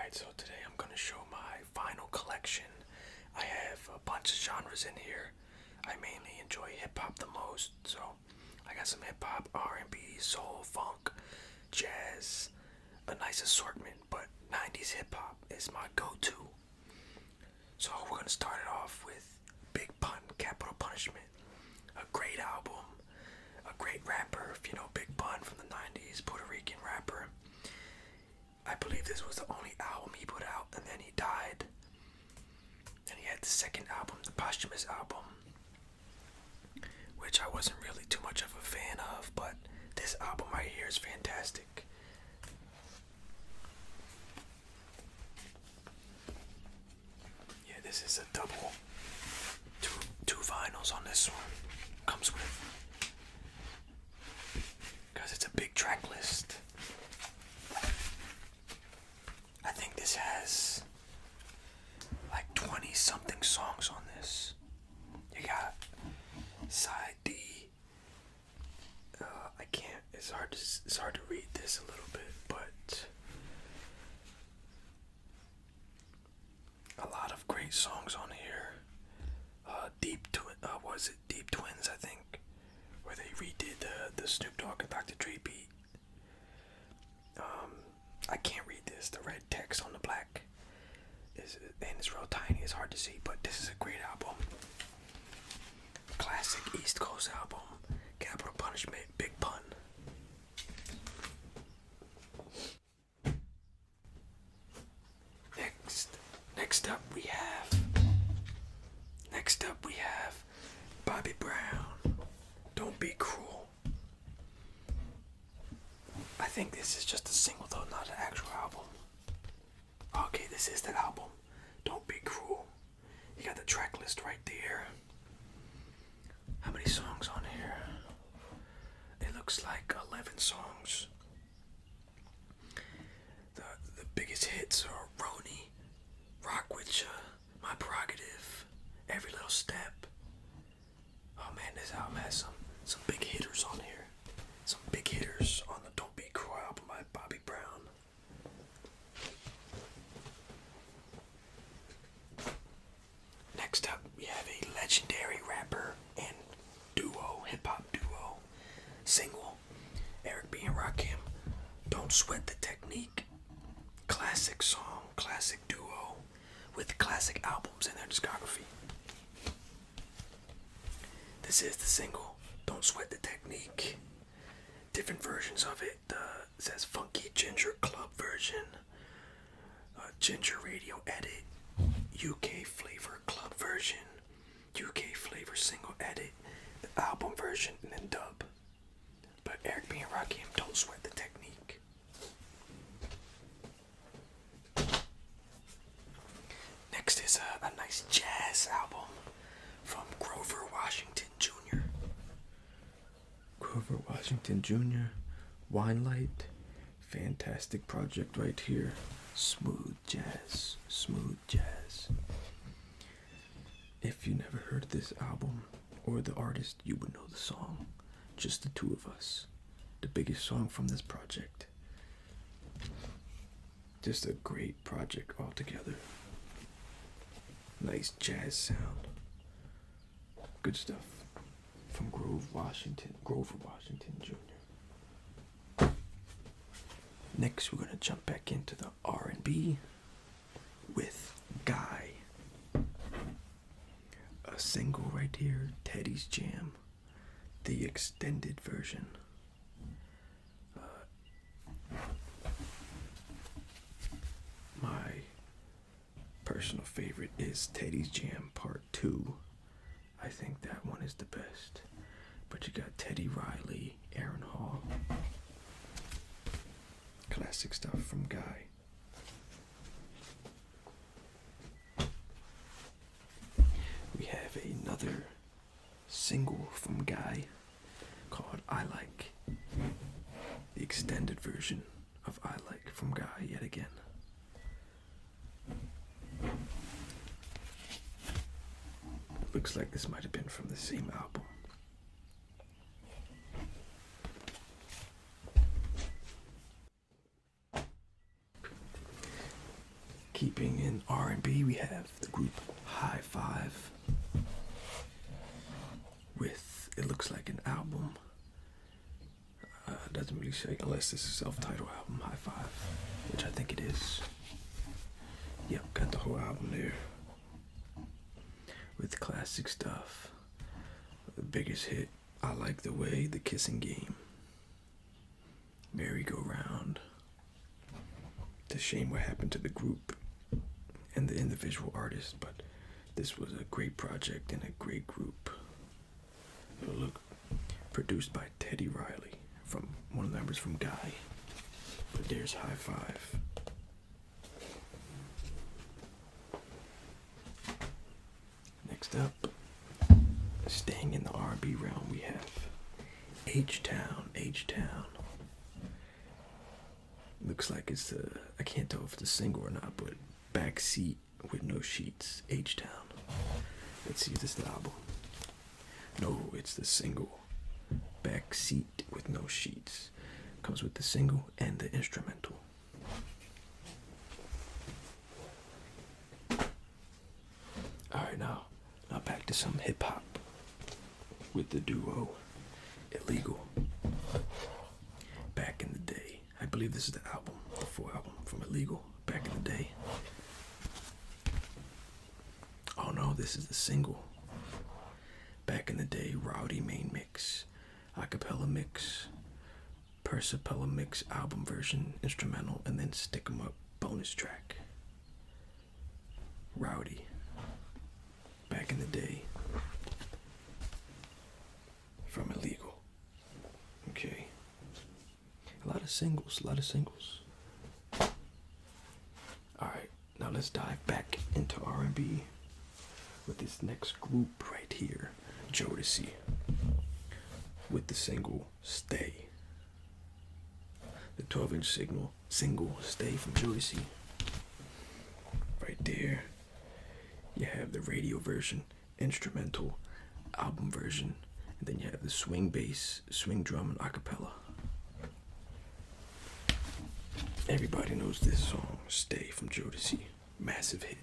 Alright, so today I'm going to show my vinyl collection. I have a bunch of genres in here. I mainly enjoy hip hop the most, so I got some hip hop, R&B, soul, funk, jazz, a nice assortment, but 90s hip hop is my go-to. So we're going to start it off with Big Pun, Capital Punishment. A great album, a great rapper, if you know Big Pun from the 90s, Puerto Rican rapper. I believe this was the only album he put out, and then he died. And he had the second album, the posthumous album, which I wasn't really too much of a fan of, but this album right here is fantastic. Yeah, this is a double. Two vinyls on this one. Comes with. Because it's a big track list. I think this has like 20 something songs on this. You got side D. I can't. It's hard to read this a little bit, but a lot of great songs on here. Deep Twins? I think, where they redid the Snoop Dogg and Dr. Dre beat. I can't read this. The red text on the black and it's real tiny. It's hard to see, but this is a great album. Classic East Coast album. Capital Punishment, Big Pun. Next up we have Bobby Brown. Don't Be Cruel. I think this is just a single though, not an actual album. Okay, this is the album. Don't Be Cruel. You got the track list right there. How many songs on here? It looks like 11 songs. The biggest hits are Roni, Rock With Ya, My Prerogative, Every Little Step. Oh man, this album has some big hitters on here. Some big hitters on the Don't Be Cruel album by Bobby Brown. Next up, we have a legendary rapper and hip hop duo, single, Eric B and Rakim. Don't Sweat the Technique. Classic song, classic duo, with classic albums in their discography. This is the single, Don't Sweat the Technique. Different versions of it. It says Funky Ginger Club version, Ginger Radio Edit, UK Flavor Club version, UK Flavor Single Edit, the album version, and then dub. But Eric B and Rakim, Don't Sweat the Technique. Next is a nice jazz album from Grover Washington Jr. Grover Washington Jr. Wine Light. Fantastic project right here. Smooth jazz. Smooth jazz. If you never heard this album or the artist, you would know the song. Just the two of us. The biggest song from this project. Just a great project altogether. Nice jazz sound. Good stuff. From Grover Washington Jr. Next, we're gonna jump back into the R&B with Guy. A single right here, Teddy's Jam, the extended version. My personal favorite is Teddy's Jam Part 2. I think that one is the best. But you got Teddy Riley, Aaron Hall. Classic stuff from Guy. We have another single from Guy called I Like. The extended version of I Like from Guy yet again. Looks like this might have been from the same album. Keeping in R&B, we have the group High Five with, it looks like an album. Doesn't really say, unless it's a self-titled album, High Five, which I think it is. Yep, got the whole album there with classic stuff. The biggest hit, I Like the Way, The Kissing Game, Merry Go Round. It's a shame what happened to the group and the individual artists, but this was a great project and a great group. So look, produced by Teddy Riley, from one of the members from Guy. But there's High Five. Next up, staying in the R&B realm, we have H-Town. H-Town. Looks like it's I can't tell if it's a single or not, but Backseat with No Sheets, H-Town. Let's see if this is the album. No, it's the single. Backseat with No Sheets. Comes with the single and the instrumental. Alright, now back to some hip hop with the duo Illegal. Back in the day. I believe this is the album, the full album from Illegal, back in the day. Oh no, this is the single. Back in the day, Rowdy main mix, acapella mix, Persipella mix, album version, instrumental, and then Stick 'em Up bonus track. Rowdy. Back in the day. From Illegal. Okay. A lot of singles, Alright, now let's dive back into R&B with this next group right here, Jodeci, with the single Stay. The 12-inch single Stay from Jodeci. Right there, you have the radio version, instrumental, album version, and then you have the swing bass, swing drum, and acapella. Everybody knows this song, Stay from Jodeci. Massive hit.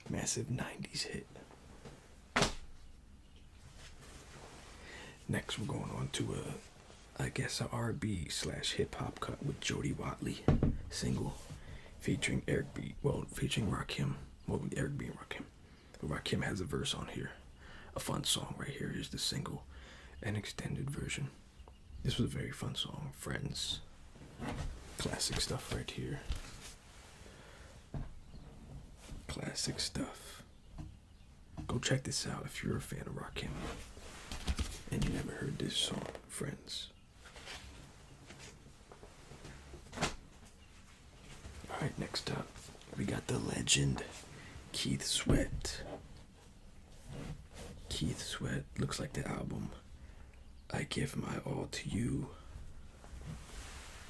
Massive 90s hit. Next, we're going on to a R&B / hip hop cut with Jody Watley single featuring featuring Rakim. Well, Eric B and Rakim. Rakim has a verse on here. A fun song right here. Here's the single, an extended version. This was a very fun song. Friends. Classic stuff right here. Classic stuff. Go check this out if you're a fan of Rakim and you never heard this song, Friends. Alright, next up, we got the legend, Keith Sweat. Keith Sweat, looks like the album, I Give My All to You.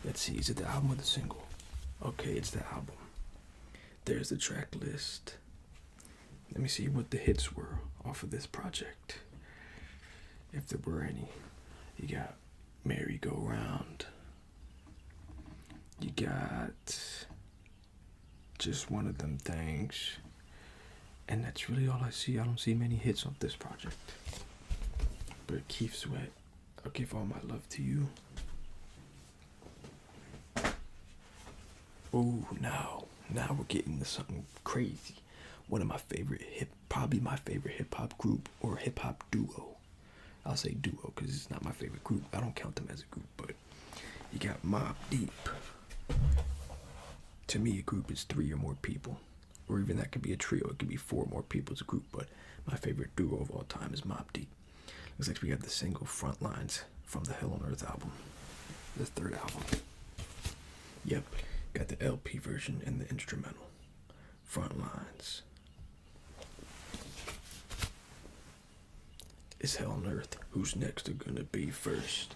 Let's see, is it the album or the single? Okay, it's the album. There's the track list. Let me see what the hits were off of this project, if there were any. You got Merry Go Round. You got Just One of Them Things. And that's really all I see. I don't see many hits off this project. But Keith Sweat, I'll Give All My Love to You. Oh, now we're getting to something crazy. One of my favorite probably my favorite hip hop group or hip hop duo. I'll say duo because it's not my favorite group. I don't count them as a group, but you got Mobb Deep. To me, a group is 3 or more people, or even that could be a trio. It could be 4 or more people as a group. But my favorite duo of all time is Mobb Deep. Looks like we got the single Frontlines from the Hell on Earth album, the 3rd album. Yep. Got the LP version and the instrumental. Frontlines. It's Hell on Earth. Who's next are gonna be first?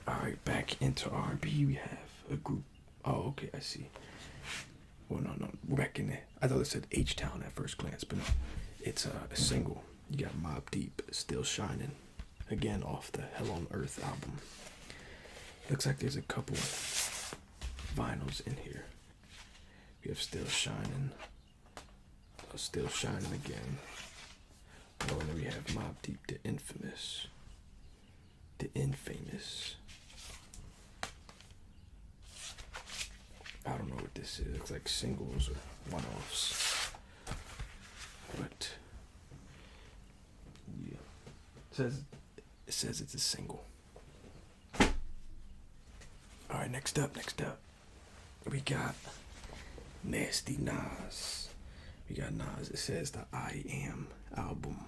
Alright, back into R&B. We have a group. Oh, okay, I see. Well, no. We're back in there. I thought it said H-Town at first glance, but no. It's a single. You got Mobb Deep, Still Shining. Again, off the Hell on Earth album. Looks like there's a couple vinyls in here. We have Still Shining. Still Shining Again. Oh, and then we have Mobb Deep, The Infamous. The Infamous. I don't know what this is. It looks like singles or one-offs. But yeah. It says it's a single. Alright, next up. We got Nasty Nas. We got Nas. It says the I Am album.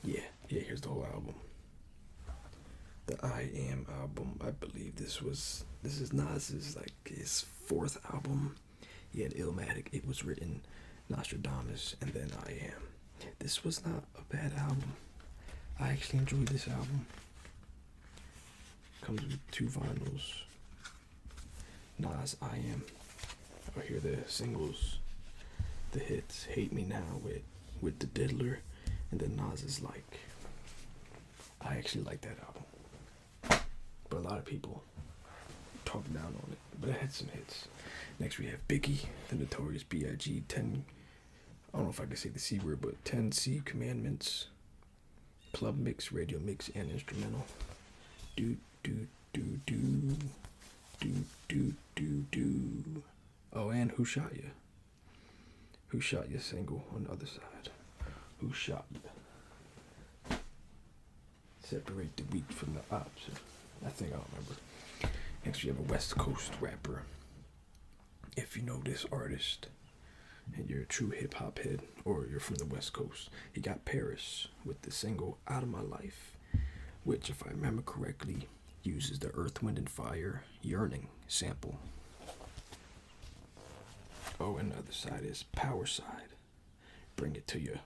Yeah, here's the whole album. The I Am album. I believe this is Nas's like his fourth album. He had Illmatic. It was written Nostradamus and then I Am. This was not a bad album. I actually enjoyed this album. Comes with 2 vinyls. Nas, I Am. Oh, here the singles, the hits. Hate Me Now with the Diddler, and then Nas is like. I actually like that album, but a lot of people talk down on it. But it had some hits. Next we have Biggie, the Notorious B.I.G. 10. I don't know if I can say the C word, but 10 C Commandments. Club mix, radio mix, and instrumental. Do do do do do do do do. Oh, and Who Shot Ya? Who Shot Ya single on the other side. Who Shot Ya? Separate the wheat from the ops. I think I remember. Next we have a West Coast rapper. If you know this artist and you're a true hip hop head, or you're from the West Coast, he got Paris with the single Out of My Life, which, if I remember correctly, uses the Earth, Wind, and Fire Yearning sample. Oh, and the other side is Power Side. Bring it to your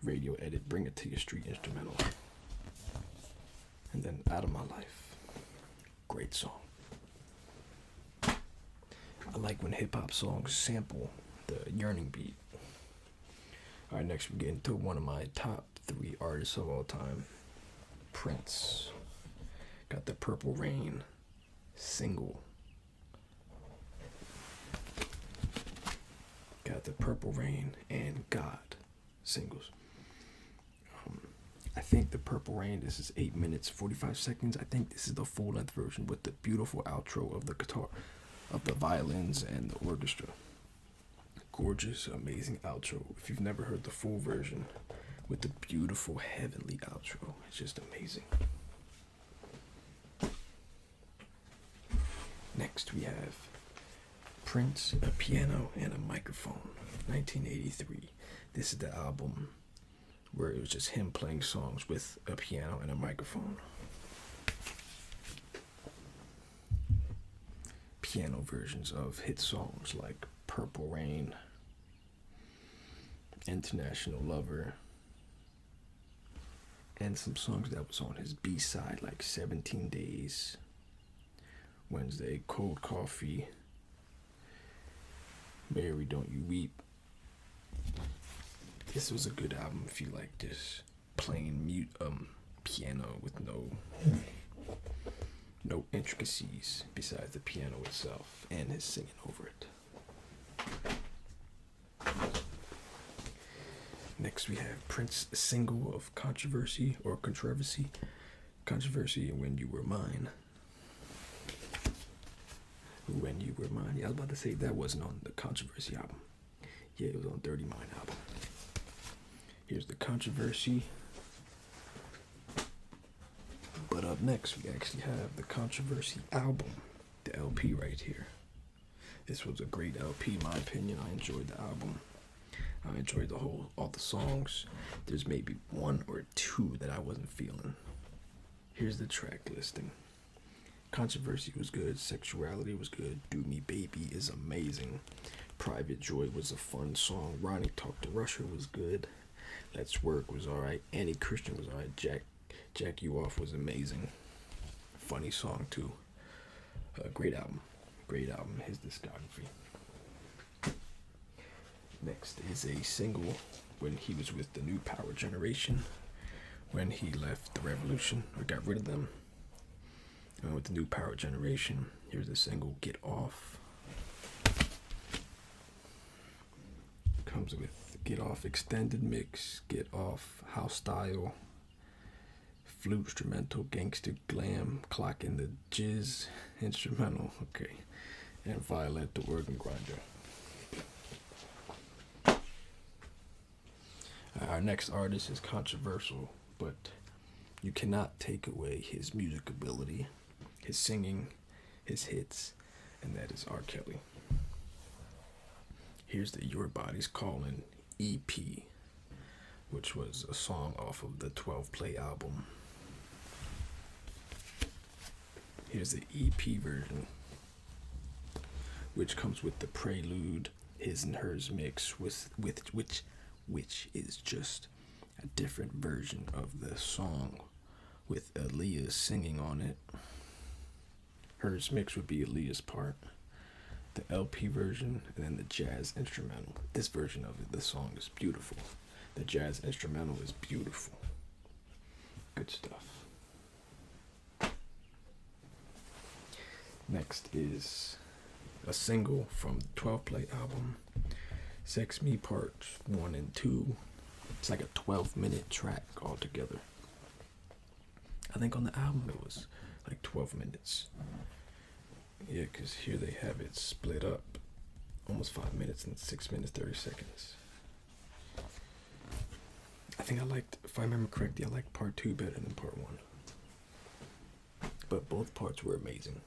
radio edit, bring it to your street instrumental. And then Out of My Life. Great song. I like when hip hop songs sample the yearning beat. Alright, next we get into one of my top 3 artists of all time. Prince. Got the Purple Rain single. Got the Purple Rain and God singles. I think the Purple Rain, this is 8 minutes 45 seconds. I think this is the full length version with the beautiful outro of the guitar, of the violins and the orchestra. Gorgeous, amazing outro. If you've never heard the full version with the beautiful heavenly outro, it's just amazing. Next we have Prince, A Piano and a Microphone, 1983. This is the album where it was just him playing songs with a piano and a microphone. Piano versions of hit songs like Purple Rain, International Lover, and some songs that was on his B-side like 17 Days, Wednesday, Cold Coffee, Mary Don't You Weep. This was a good album if you like just plain piano with no intricacies besides the piano itself and his singing over it. Next we have Prince, a single of Controversy or Controversy. Controversy and When You Were Mine. When You Were Mine. Yeah, I was about to say that wasn't on the Controversy album. Yeah, it was on Dirty Mind album. Here's the Controversy. But up next, we actually have the Controversy album, the LP right here. This was a great LP, in my opinion. I enjoyed the album. I enjoyed all the songs. There's maybe 1 or 2 that I wasn't feeling. Here's the track listing. Controversy was good. Sexuality was good. Do Me Baby is amazing. Private Joy was a fun song. Ronnie Talk to Russia was good. Let's Work was alright. Annie Christian was alright. Jack You Off was amazing. Funny song too. Great album. His discography. Next is a single when he was with the New Power Generation, when he left the Revolution, or got rid of them. And with the new power generation, here's the single Get Off. Comes with Get Off Extended Mix, Get Off House Style, Flute Instrumental, Gangster Glam, Clock in the Jizz Instrumental, okay, and Violet the Organ Grinder. Our next artist is controversial, but you cannot take away his music ability, his singing, his hits, and that is R. Kelly. Here's the Your Body's Calling EP, which was a song off of the 12 Play album. Here's the EP version, which comes with the Prelude, His and Hers mix, which is just a different version of the song with Aaliyah singing on it. Hers mix would be Aaliyah's part, the LP version, and then the jazz instrumental. This version of it, the song is beautiful. The jazz instrumental is beautiful. Good stuff. Next is a single from the 12 Play album, Sex Me Parts 1 and 2. It's like a 12-minute track altogether. I think on the album it was like 12 minutes. Yeah, because here they have it split up almost 5 minutes and 6 minutes, 30 seconds. I think I liked, if I remember correctly, I liked part 2 better than part 1. But both parts were amazing.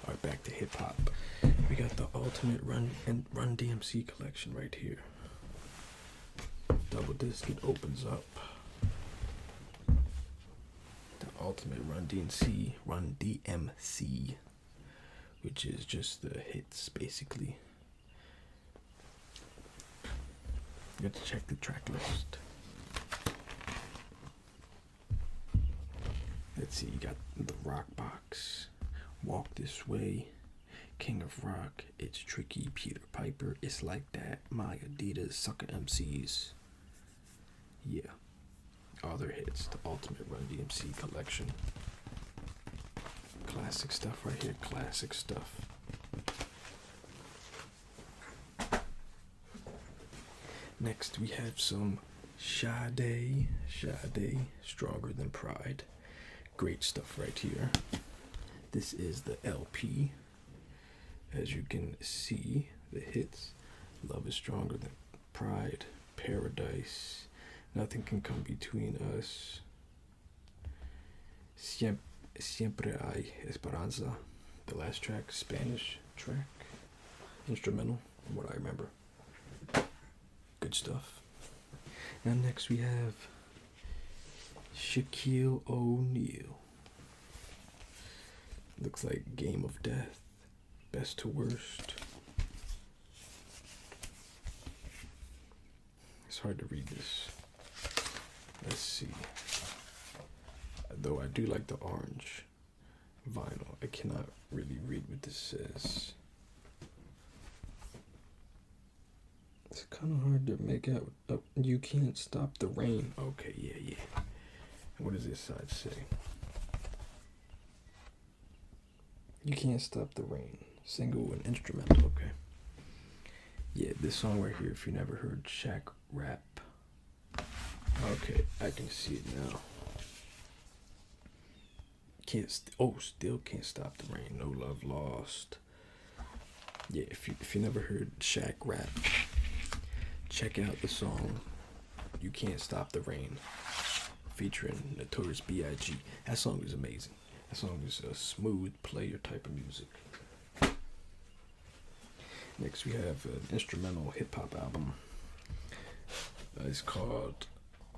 Alright, back to hip hop. We got the Ultimate Run DMC collection right here. Double disc, it opens up. The Ultimate Run DMC, which is just the hits basically. You have to check the track list. Let's see, you got the Rock Box, Walk This Way, King of Rock, It's Tricky, Peter Piper, It's Like That, My Adidas, Sucker MCs. Yeah, all their hits, the Ultimate Run DMC collection. Classic stuff right here, classic stuff. Next we have some Sade, Stronger Than Pride. Great stuff right here. This is the LP. As you can see, the hits, Love Is Stronger Than Pride, Paradise, Nothing Can Come Between Us, Siempre Hay Esperanza, the last track, Spanish track, instrumental, from what I remember. Good stuff. And next we have Shaquille O'Neal. Looks like Game of Death, Best to Worst. It's hard to read this. Let's see. Though I do like the orange vinyl, I cannot really read what this says. It's kind of hard to make out. You can't stop the rain. Okay, yeah. What does this side say? You Can't Stop the Rain. Single and instrumental. Okay. Yeah, this song right here, if you never heard Shaq rap. Okay, I can see it now. Still Can't Stop the Rain. No Love Lost. Yeah, if you never heard Shaq rap, check out the song You Can't Stop the Rain featuring Notorious B.I.G. That song is amazing. That song is a smooth player type of music. Next we have an instrumental hip-hop album. It's called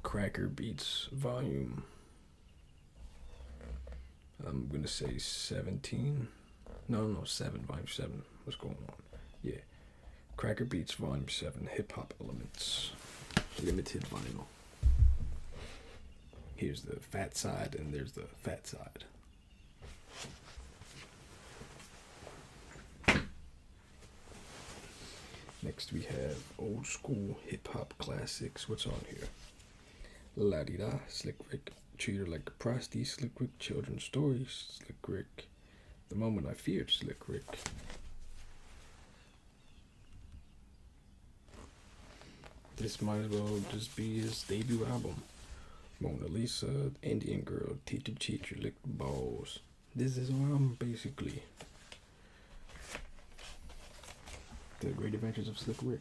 Cracker Beats Volume, I'm going to say 17. No, 7, Volume 7. What's going on? Yeah. Cracker Beats Volume 7, Hip-Hop Elements, limited vinyl. Here's the fat side, and there's the fat side. Next we have old school hip-hop classics. What's on here? La di da, Slick Rick. Treat her like a prosty, Slick Rick. Children's stories, Slick Rick. The moment I feared, Slick Rick. This might as well just be his debut album. Mona Lisa, Indian Girl, Teacher Teacher, Lick Balls. This is our album, basically. The Great Adventures of Slick Rick.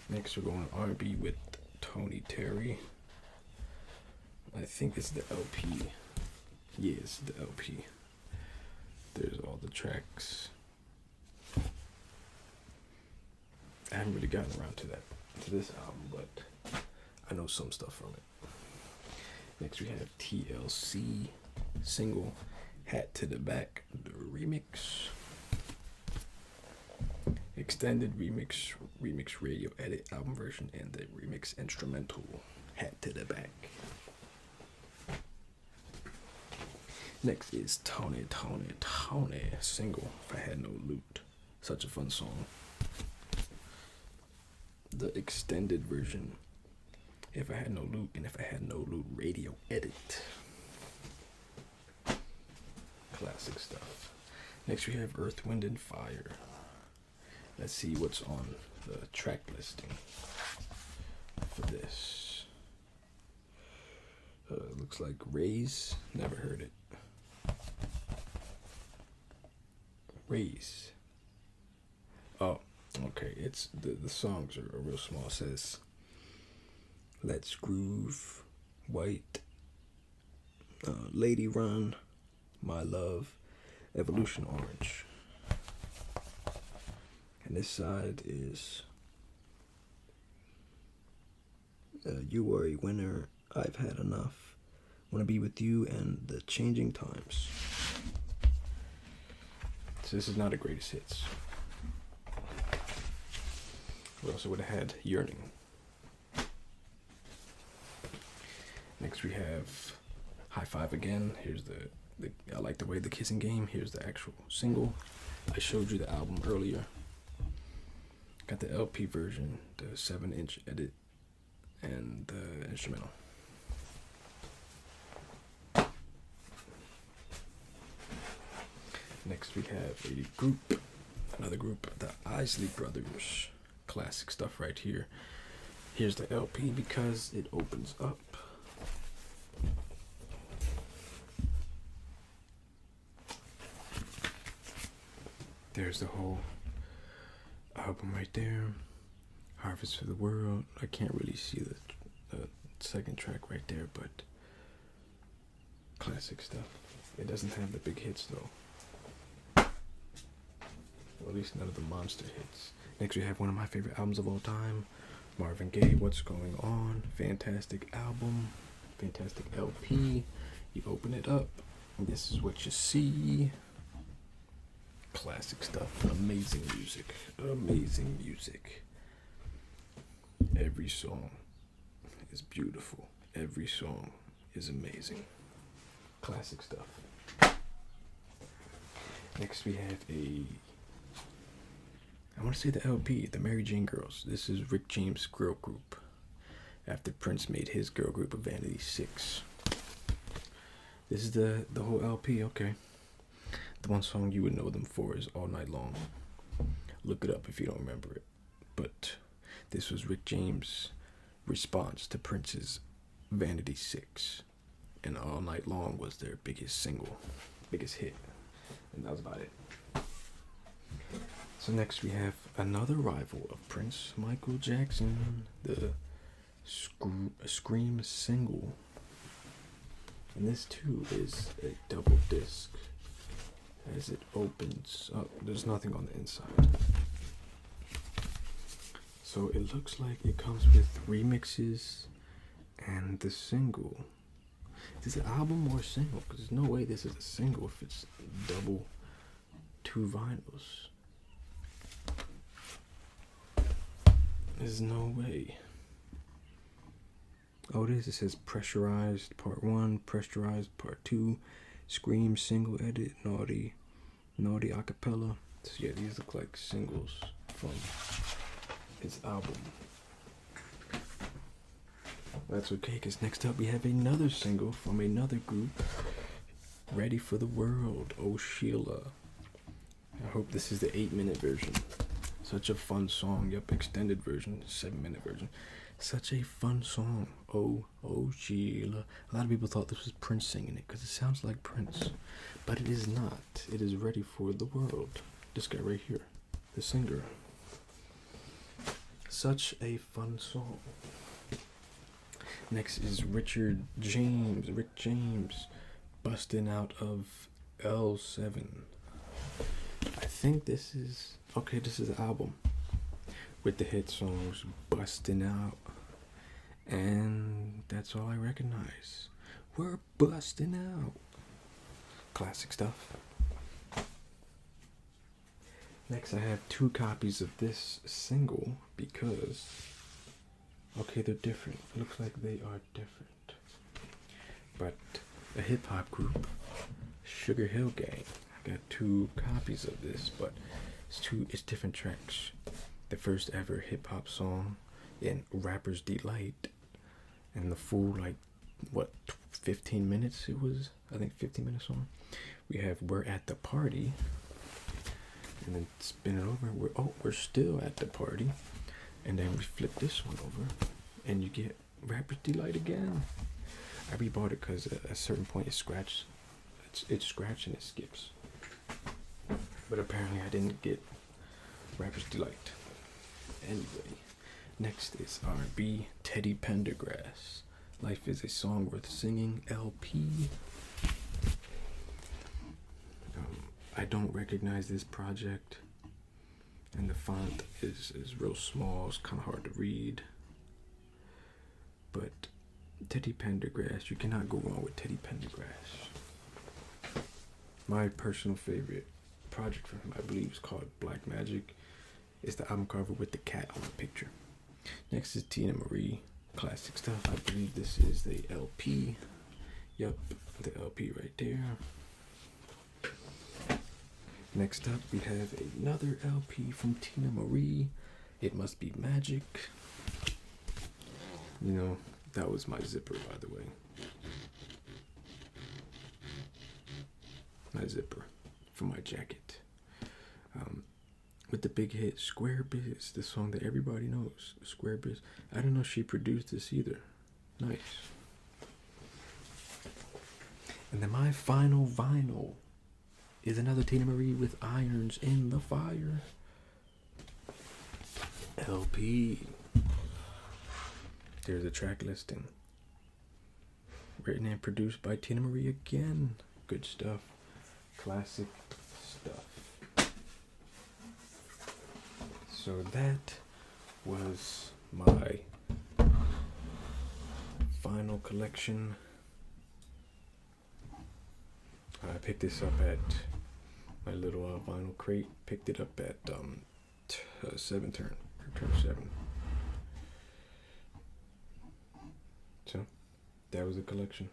Next, we're going R&B with Tony Terry. I think it's the LP. Yeah, it's the LP. There's all the tracks. I haven't really gotten around to this album, but I know some stuff from it. Next, we have TLC single Hat to the Back, the remix. Extended remix radio edit album version, and the remix instrumental Hat to the Back. Next is Tony single If I Had No Loot. Such a fun song. The extended version If I Had No Loot, and If I Had No Loot radio edit. Classic stuff. Next we have Earth, Wind, and Fire. Let's see what's on the track listing for this. Looks like Raise. Never heard it. Raise. Oh, okay. It's the songs are real small. It says Let's Groove, White, Lady Run, My Love, Evolution Orange. And this side is You Are a Winner, I've Had Enough, Wanna Be With You, and The Changing Times. So this is not a greatest hits. We also would have had Yearning. Next we have High Five Again. Here's the I Like the Way, the Kissing Game. Here's the actual single. I showed you the album earlier. Got the LP version, the 7-inch edit, and the instrumental. Next we have another group, the Isley Brothers. Classic stuff right here. Here's the LP because it opens up. There's the whole album right there. Harvest for the World. I can't really see the second track right there, but classic stuff. It doesn't have the big hits though. Or at least none of the monster hits. Next we have one of my favorite albums of all time, Marvin Gaye, What's Going On. Fantastic album, fantastic LP. You open it up, and this is what you see. Classic stuff, amazing music, amazing music. Every song is beautiful. Every song is amazing. Classic stuff. Next we have I want to say the LP, the Mary Jane Girls. This is Rick James' girl group after Prince made his girl group of Vanity 6. This is the whole LP, okay. The one song you would know them for is All Night Long. Look it up if you don't remember it. But this was Rick James' response to Prince's Vanity 6. And All Night Long was their biggest single, biggest hit. And that was about it. So next we have another rival of Prince, Michael Jackson, the Scream single. And this too is a double disc. As it opens up, there's nothing on the inside. So it looks like it comes with remixes and the single. Is this an album or a single? Because there's no way this is a single if it's double 2 vinyls. There's no way. Oh, it is. It says Pressurized Part 1, Pressurized Part 2, Scream Single Edit, Naughty Acapella. So yeah, these look like singles from his album. That's okay, because next up we have another single from another group, Ready for the World, Oh Sheila. I hope this is the 8-minute version. Such a fun song. Yep, extended version, 7-minute version. Such a fun song. Oh Sheila. A lot of people thought this was Prince singing it because it sounds like Prince. But it is not. It is Ready for the World. This guy right here, the singer. Such a fun song. Next is Rick James, busting out of L7. I think this is the album with the hit songs Busting Out, and That's All I Recognize. We're busting out. Classic stuff. Next, I have 2 copies of this single because, they're different. It looks like they are different. But a hip hop group, Sugar Hill Gang. I got 2 copies of this, but it's different tracks. The first ever hip hop song in Rapper's Delight, and the full 15 minutes it was. I think 15-minute song. We have We're at the Party, and then spin it over. We're still at the party, and then we flip this one over, and you get Rapper's Delight again. I rebought it because at a certain point it's scratched and it skips. But apparently I didn't get Rapper's Delight. Anyway, next is R&B, Teddy Pendergrass. Life is a Song Worth Singing, LP. I don't recognize this project, and the font is real small. It's kind of hard to read. But Teddy Pendergrass, you cannot go wrong with Teddy Pendergrass. My personal favorite project from him, I believe, is called Black Magic. It's the album cover with the cat on the picture. Next is Tina Marie, classic stuff. I believe this is the LP. Yep, the LP right there. Next up, we have another LP from Tina Marie. It Must Be Magic. You know, that was my zipper, by the way. My zipper for my jacket. With the big hit Square Biz, the song that everybody knows. Square Biz. I didn't know she produced this either. Nice. And then my final vinyl is another Tina Marie with Irons in the Fire. LP. There's a track listing. Written and produced by Tina Marie again. Good stuff. Classic stuff. So that was my final collection. I picked this up at my little vinyl crate. Picked it up at 7 turn 7. So that was a collection.